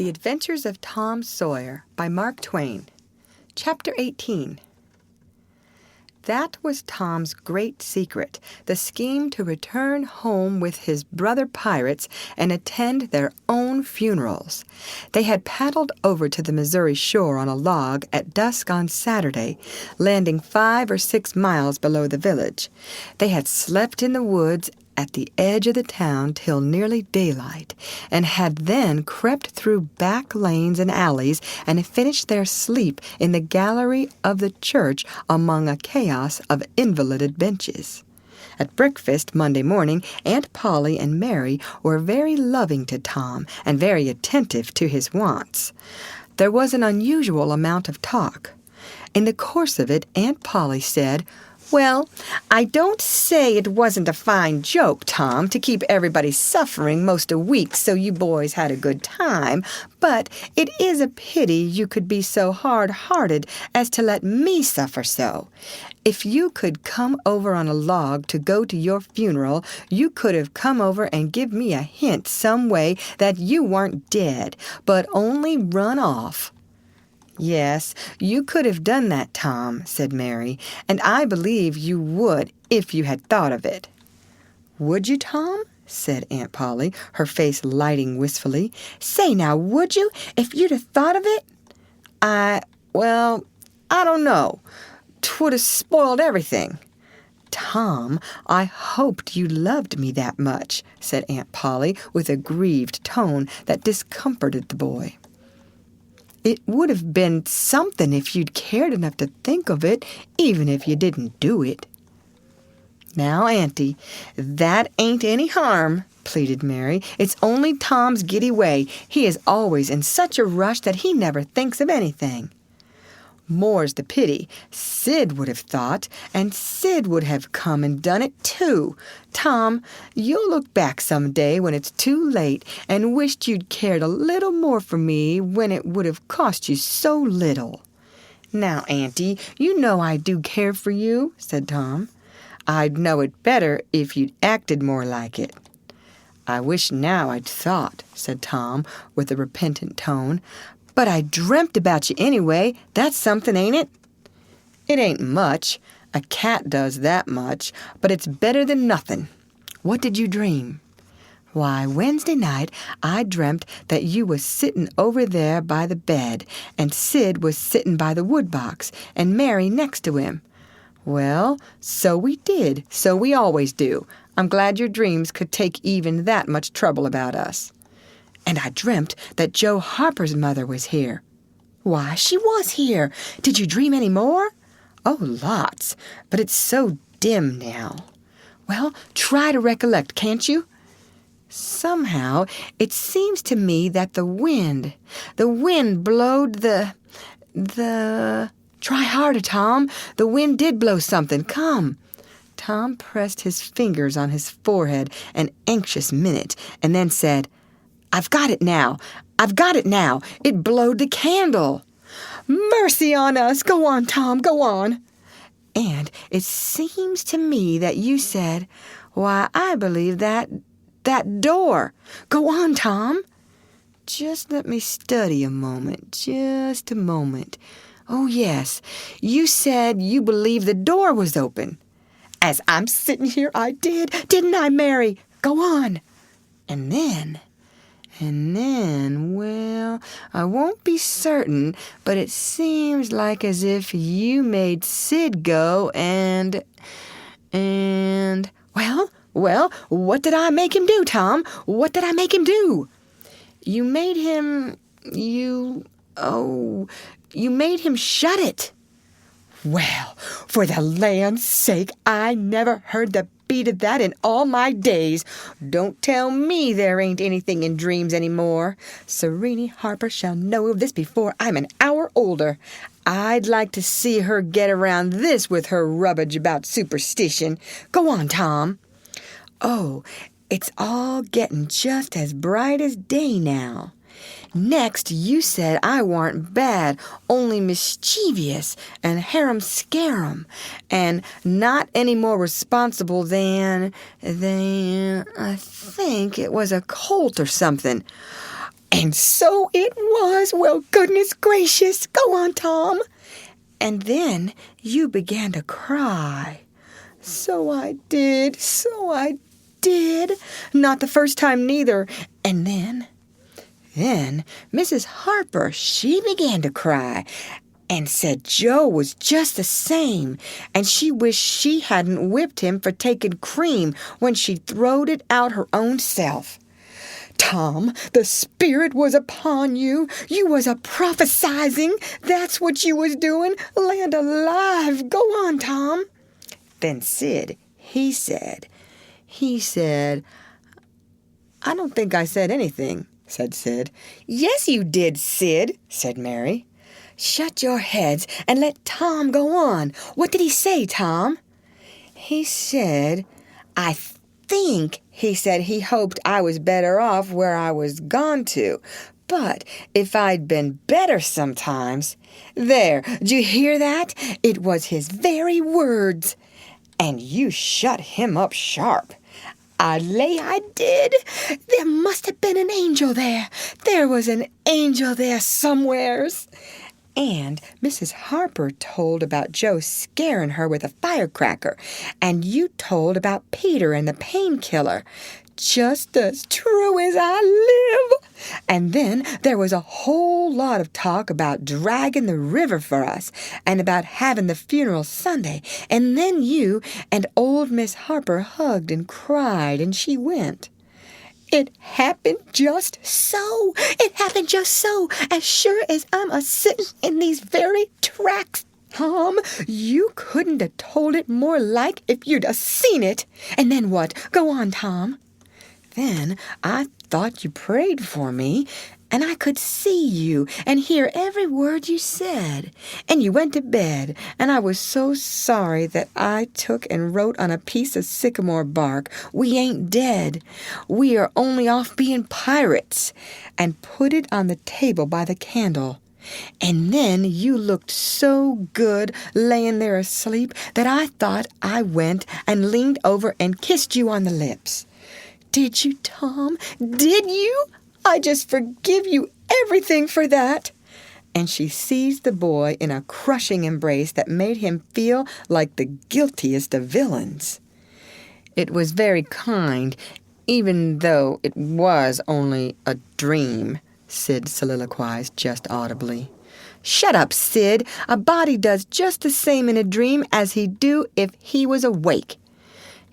The Adventures of Tom Sawyer by Mark Twain. Chapter 18. That was Tom's great secret, the scheme to return home with his brother pirates and attend their own funerals. They had paddled over to the Missouri shore on a log at dusk on Saturday, landing 5 or 6 miles below the village. They had slept in the woods at the edge of the town till nearly daylight, and had then crept through back lanes and alleys and finished their sleep in the gallery of the church among a chaos of invalided benches. At breakfast Monday morning, Aunt Polly and Mary were very loving to Tom and very attentive to his wants. There was an unusual amount of talk. In the course of it, Aunt Polly said, "Well, I don't say it wasn't a fine joke, Tom, to keep everybody suffering most a week so you boys had a good time, but it is a pity you could be so hard-hearted as to let me suffer so. If you could come over on a log to go to your funeral, you could have come over and give me a hint some way that you weren't dead, but only run off." "Yes, you could have done that, Tom," said Mary, "and I believe you would if you had thought of it." "Would you, Tom?" said Aunt Polly, her face lighting wistfully. "Say now, would you, if you'd have thought of it?" I don't know. 'Twould have spoiled everything." "Tom, I hoped you loved me that much," said Aunt Polly, with a grieved tone that discomforted the boy. "It would have been something if you'd cared enough to think of it, even if you didn't do it." "Now, Auntie, that ain't any harm," pleaded Mary. "It's only Tom's giddy way. He is always in such a rush that he never thinks of anything." "More's the pity. Sid would have thought, and Sid would have come and done it too. Tom, you'll look back some day when it's too late and wished you'd cared a little more for me when it would have cost you so little." "Now, Auntie, you know I do care for you," said Tom. "I'd know it better if you'd acted more like it." "I wish now I'd thought," said Tom, with a repentant tone. "But I dreamt about you anyway. That's something, ain't it?" "It ain't much. A cat does that much, but it's better than nothing." "What did you dream?" "Why, Wednesday night I dreamt that you was sitting over there by the bed, and Sid was sitting by the woodbox, and Mary next to him." "Well, so we did. So we always do. I'm glad your dreams could take even that much trouble about us." "And I dreamt that Joe Harper's mother was here." "Why, she was here. Did you dream any more?" "Oh, lots, but it's so dim now." "Well, try to recollect, can't you?" "Somehow, it seems to me that the wind blowed the... Try harder, Tom. The wind did blow something. Come." Tom pressed his fingers on his forehead an anxious minute, and then said, I've got it now. It blowed the candle." "Mercy on us! Go on, Tom, go on." "And it seems to me that you said, 'Why, I believe that door.' Go on, Tom." "Just let me study a moment. Just a moment. Oh, yes. You said you believed the door was open." "As I'm sitting here, I did. Didn't I, Mary? Go on." And then, well, I won't be certain, but it seems like as if you made Sid go and, well, what did I make him do, Tom? What did I make him do?" You made him shut it." "Well, for the land's sake, I never heard the beat of that in all my days. Don't tell me there ain't anything in dreams any more. Serene Harper shall know of this before I'm an hour older. I'd like to see her get around this with her rubbage about superstition. Go on, Tom." "Oh, it's all getting just as bright as day now. Next, you said I warn't bad, only mischievous and harum-scarum, and not any more responsible than I think it was a colt or something." And so it was. Well, goodness gracious. Go on, Tom. And then you began to cry. So I did. Not the first time neither. And then Mrs. Harper, she began to cry and said Joe was just the same, and she wished she hadn't whipped him for taking cream when she throwed it out her own self. Tom, the Spirit was upon you. You was a-prophesizing. That's what you was doing. Land alive. Go on, Tom. Then Sid, he said, I don't think I said anything, said Sid. Yes, you did, Sid, said Mary. Shut your heads and let Tom go on. What did he say, Tom? He said, I think he said he hoped I was better off where I was gone to. But if I'd been better sometimes. There, did you hear that? It was his very words. And you shut him up sharp. I lay I did. There must have been an angel there. There was an angel there somewheres. And Mrs. Harper told about Joe scaring her with a firecracker, and you told about Peter and the painkiller. Just as true as I live. And then there was a whole lot of talk about dragging the river for us and about having the funeral Sunday. And then you and old Miss Harper hugged and cried, and she went. It happened just so. It happened just so. As sure as I'm a-sitting in these very tracks. Tom, you couldn't have told it more like if you'd a-seen it. And then what? Go on, Tom. Then I thought you prayed for me, and I could see you and hear every word you said. And you went to bed, and I was so sorry that I took and wrote on a piece of sycamore bark, "We ain't dead. We are only off being pirates," and put it on the table by the candle. And then you looked so good laying there asleep that I thought I went and leaned over and kissed you on the lips. Did you, Tom? Did you? I just forgive you everything for that. And she seized the boy in a crushing embrace that made him feel like the guiltiest of villains. It was very kind, even though it was only a dream, Sid soliloquized just audibly. Shut up, Sid. A body does just the same in a dream as he'd do if he was awake.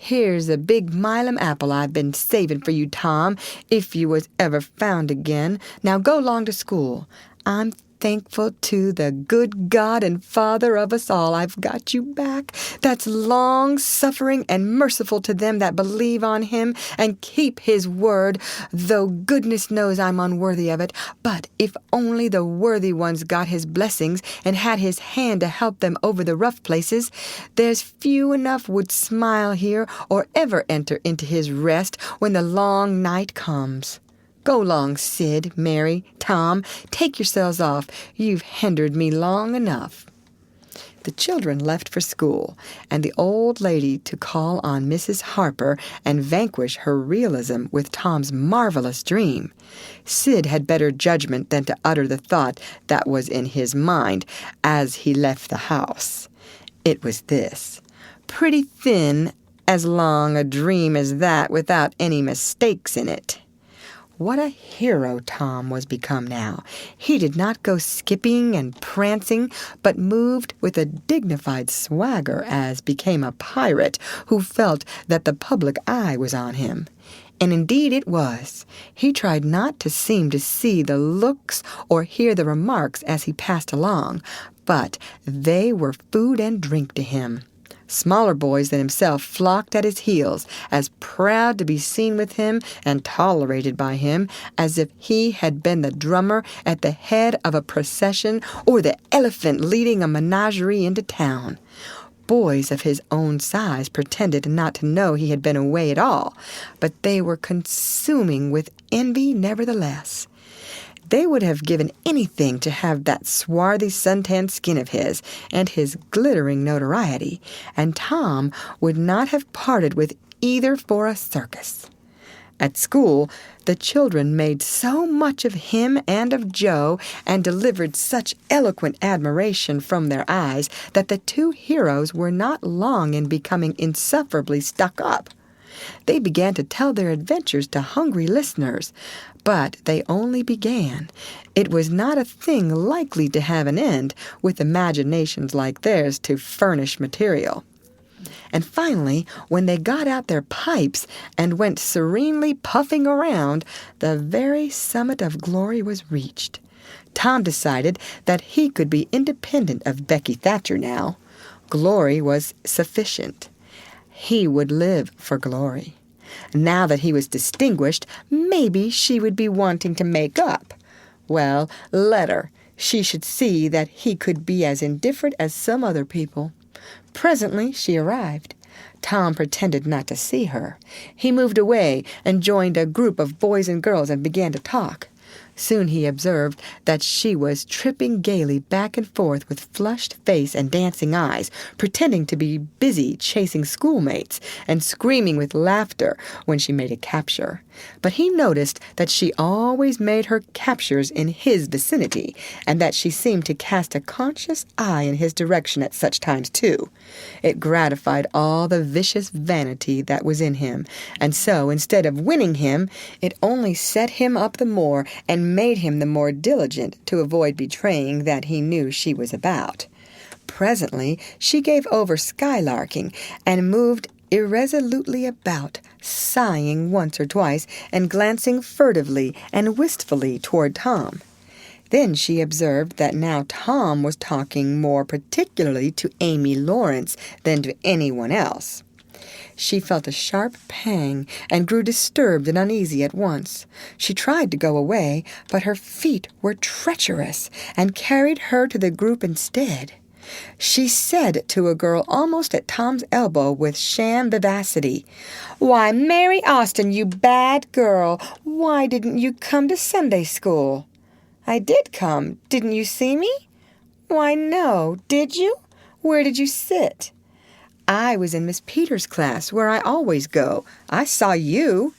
Here's a big Milam apple I've been saving for you, Tom, if you was ever found again. Now go along to school. I'm thankful to the good God and Father of us all I've got you back. That's long-suffering and merciful to them that believe on him and keep his word, though goodness knows I'm unworthy of it. But if only the worthy ones got his blessings and had his hand to help them over the rough places, there's few enough would smile here or ever enter into his rest when the long night comes. Go long, Sid, Mary, Tom. Take yourselves off. You've hindered me long enough. The children left for school, and the old lady to call on Mrs. Harper and vanquish her realism with Tom's marvelous dream. Sid had better judgment than to utter the thought that was in his mind as he left the house. It was this: pretty thin, as long a dream as that without any mistakes in it. What a hero Tom was become now. He did not go skipping and prancing, but moved with a dignified swagger as became a pirate who felt that the public eye was on him. And indeed it was. He tried not to seem to see the looks or hear the remarks as he passed along, but they were food and drink to him. Smaller boys than himself flocked at his heels, as proud to be seen with him and tolerated by him as if he had been the drummer at the head of a procession or the elephant leading a menagerie into town. Boys of his own size pretended not to know he had been away at all, but they were consuming with envy nevertheless. They would have given anything to have that swarthy suntanned skin of his and his glittering notoriety, and Tom would not have parted with either for a circus. At school, the children made so much of him and of Joe and delivered such eloquent admiration from their eyes that the two heroes were not long in becoming insufferably stuck up. They began to tell their adventures to hungry listeners, but they only began. It was not a thing likely to have an end, with imaginations like theirs to furnish material. And finally, when they got out their pipes and went serenely puffing around, the very summit of glory was reached. Tom decided that he could be independent of Becky Thatcher now. Glory was sufficient. He would live for glory. Now that he was distinguished, maybe she would be wanting to make up. Well, let her. She should see that he could be as indifferent as some other people. Presently she arrived. Tom pretended not to see her. He moved away and joined a group of boys and girls and began to talk. Soon he observed that she was tripping gaily back and forth with flushed face and dancing eyes, pretending to be busy chasing schoolmates and screaming with laughter when she made a capture. But he noticed that she always made her captures in his vicinity, and that she seemed to cast a conscious eye in his direction at such times too. It gratified all the vicious vanity that was in him, and so, instead of winning him, it only set him up the more and made him the more diligent to avoid betraying that he knew she was about. Presently she gave over skylarking and moved irresolutely about, sighing once or twice and glancing furtively and wistfully toward Tom. Then she observed that now Tom was talking more particularly to Amy Lawrence than to anyone else. She felt a sharp pang and grew disturbed and uneasy at once. She tried to go away, but her feet were treacherous and carried her to the group instead. She said to a girl almost at Tom's elbow with sham vivacity, "Why, Mary Austin, you bad girl, why didn't you come to Sunday school?" "I did come. Didn't you see me?" "Why, no. Did you? Where did you sit?" "I was in Miss Peters' class, where I always go. I saw you."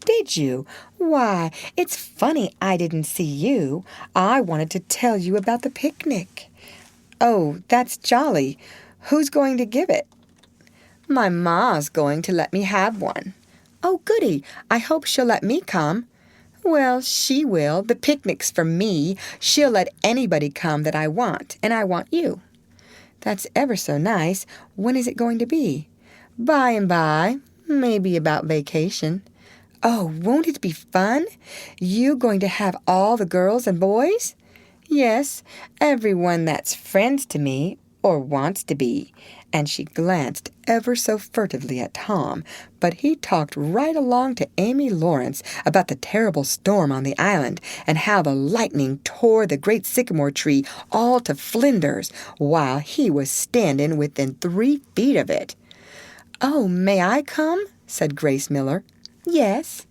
"Did you? Why, it's funny I didn't see you. I wanted to tell you about the picnic." "Oh, that's jolly. Who's going to give it?" "My ma's going to let me have one." "Oh, goody. I hope she'll let me come." "Well, she will. The picnic's for me. She'll let anybody come that I want, and I want you." "That's ever so nice. When is it going to be?" "By and by. Maybe about vacation." "Oh, won't it be fun? You going to have all the girls and boys?" "Yes, everyone that's friends to me, or wants to be." And she glanced ever so furtively at Tom, but he talked right along to Amy Lawrence about the terrible storm on the island, and how the lightning tore the great sycamore tree all to flinders, while he was standing within 3 feet of it. "Oh, may I come?" said Grace Miller. "Yes."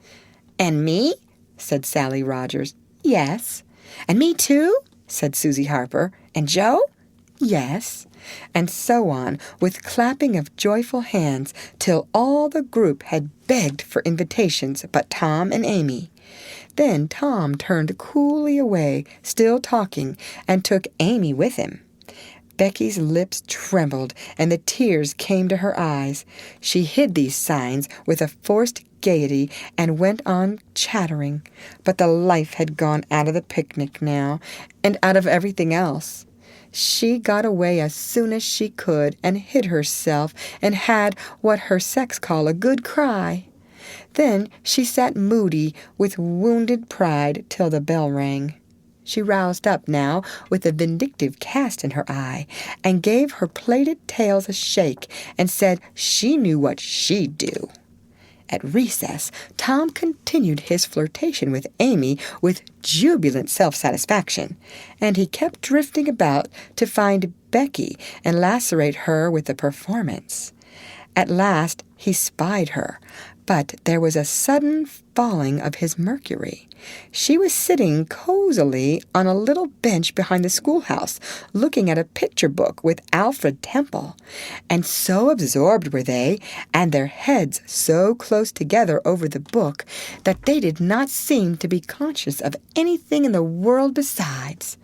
"And me?" said Sally Rogers. "Yes." "And me too?" said Susie Harper. "And Joe?" "Yes." And so on, with clapping of joyful hands, till all the group had begged for invitations but Tom and Amy. Then Tom turned coolly away, still talking, and took Amy with him. Becky's lips trembled, and the tears came to her eyes. She hid these signs with a forced gaiety and went on chattering. But the life had gone out of the picnic now, and out of everything else. She got away as soon as she could and hid herself and had what her sex call a good cry. Then she sat moody with wounded pride till the bell rang. She roused up now with a vindictive cast in her eye, and gave her plaited tails a shake, and said she knew what she'd do. At recess, Tom continued his flirtation with Amy with jubilant self-satisfaction, and he kept drifting about to find Becky and lacerate her with the performance. At last he spied her, But there was a sudden falling of his mercury. She was sitting cozily on a little bench behind the schoolhouse, looking at a picture book with Alfred Temple. And so absorbed were they, and their heads so close together over the book, that they did not seem to be conscious of anything in the world besides.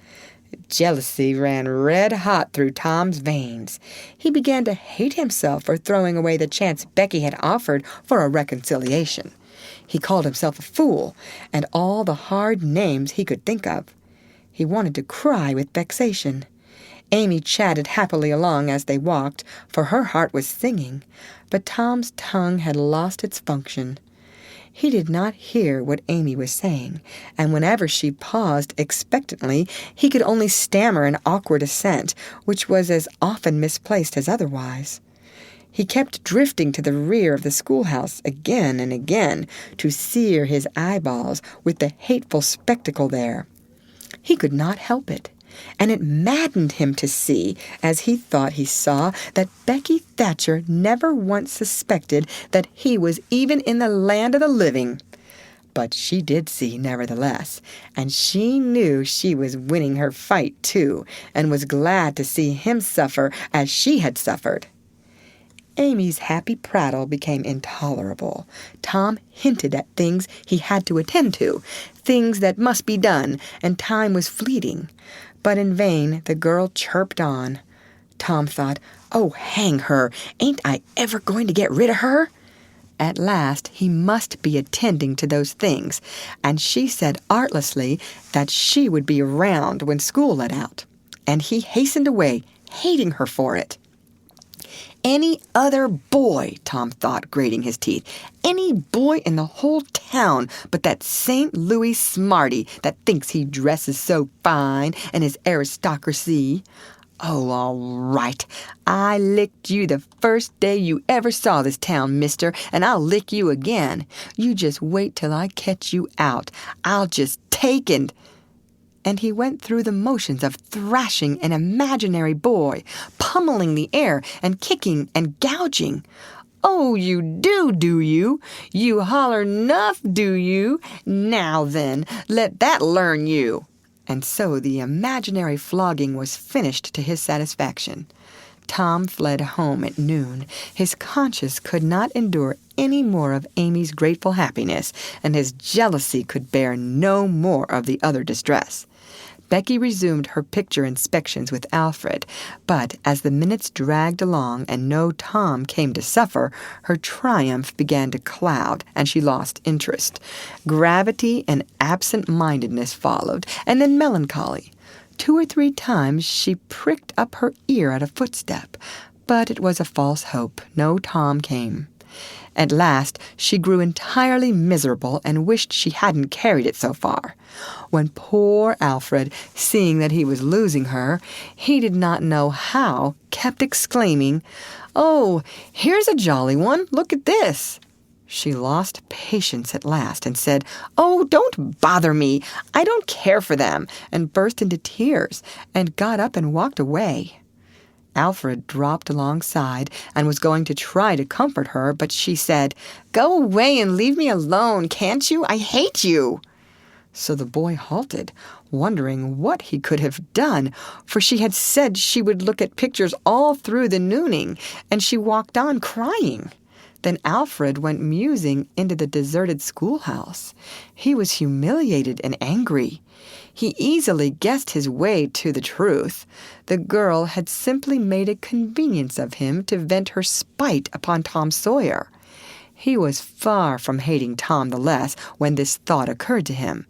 Jealousy ran red-hot through Tom's veins. He began to hate himself for throwing away the chance Becky had offered for a reconciliation. He called himself a fool, and all the hard names he could think of. He wanted to cry with vexation. Amy chatted happily along as they walked, for her heart was singing, but Tom's tongue had lost its function. He did not hear what Amy was saying, and whenever she paused expectantly, he could only stammer an awkward assent, which was as often misplaced as otherwise. He kept drifting to the rear of the schoolhouse again and again to sear his eyeballs with the hateful spectacle there. He could not help it, and it maddened him to see, as he thought he saw, that Becky Thatcher never once suspected that he was even in the land of the living. But she did see, nevertheless, and she knew she was winning her fight, too, and was glad to see him suffer as she had suffered. Amy's happy prattle became intolerable. Tom hinted at things he had to attend to, things that must be done, and time was fleeting. But in vain the girl chirped on. Tom thought, "Oh, hang her! Ain't I ever going to get rid of her?" At last he must be attending to those things, and she said artlessly that she would be around when school let out. And he hastened away, hating her for it. Any other boy, Tom thought, grating his teeth, any boy in the whole town but that St. Louis smarty that thinks he dresses so fine and is aristocracy. Oh, all right. I licked you the first day you ever saw this town, mister, and I'll lick you again. You just wait till I catch you out. I'll just take and he went through the motions of thrashing an imaginary boy, pummeling the air and kicking and gouging. "Oh, you do you? You holler 'nuff, do you? Now then, let that learn you." And so the imaginary flogging was finished to his satisfaction. Tom fled home at noon. His conscience could not endure any more of Amy's grateful happiness, and his jealousy could bear no more of the other distress. Becky resumed her picture inspections with Alfred, but as the minutes dragged along and no Tom came to suffer, her triumph began to cloud, and she lost interest. Gravity and absent-mindedness followed, and then melancholy. 2 or 3 times she pricked up her ear at a footstep, but it was a false hope. No Tom came. At last she grew entirely miserable and wished she hadn't carried it so far. When poor Alfred, seeing that he was losing her, he did not know how, kept exclaiming, "Oh, here's a jolly one! Look at this!" She lost patience at last and said, "Oh, don't bother me! I don't care for them!" and burst into tears, and got up and walked away. Alfred dropped alongside and was going to try to comfort her, but she said, "Go away and leave me alone, can't you? I hate you." So the boy halted, wondering what he could have done, for she had said she would look at pictures all through the nooning, and she walked on crying. Then Alfred went musing into the deserted schoolhouse. He was humiliated and angry. He easily guessed his way to the truth. The girl had simply made a convenience of him to vent her spite upon Tom Sawyer. He was far from hating Tom the less when this thought occurred to him.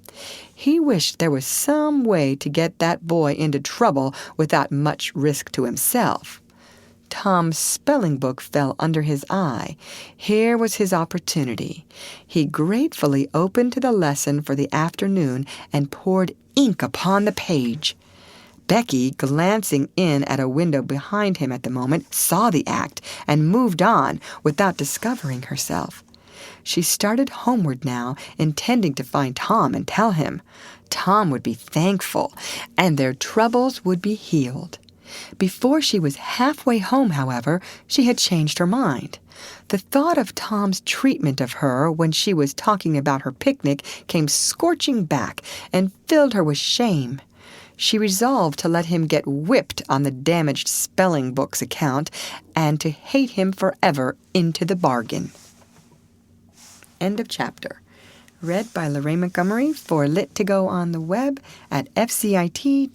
He wished there was some way to get that boy into trouble without much risk to himself. Tom's spelling book fell under his eye. Here was his opportunity. He gratefully opened to the lesson for the afternoon and poured ink upon the page. Becky, glancing in at a window behind him at the moment, saw the act and moved on without discovering herself. She started homeward now, intending to find Tom and tell him. Tom would be thankful, and their troubles would be healed. Before she was halfway home, however, she had changed her mind. The thought of Tom's treatment of her when she was talking about her picnic came scorching back and filled her with shame. She resolved to let him get whipped on the damaged spelling book's account and to hate him forever into the bargain. End of chapter. Read by Lorraine Montgomery for Lit to Go on the web at fcit.usf.edu.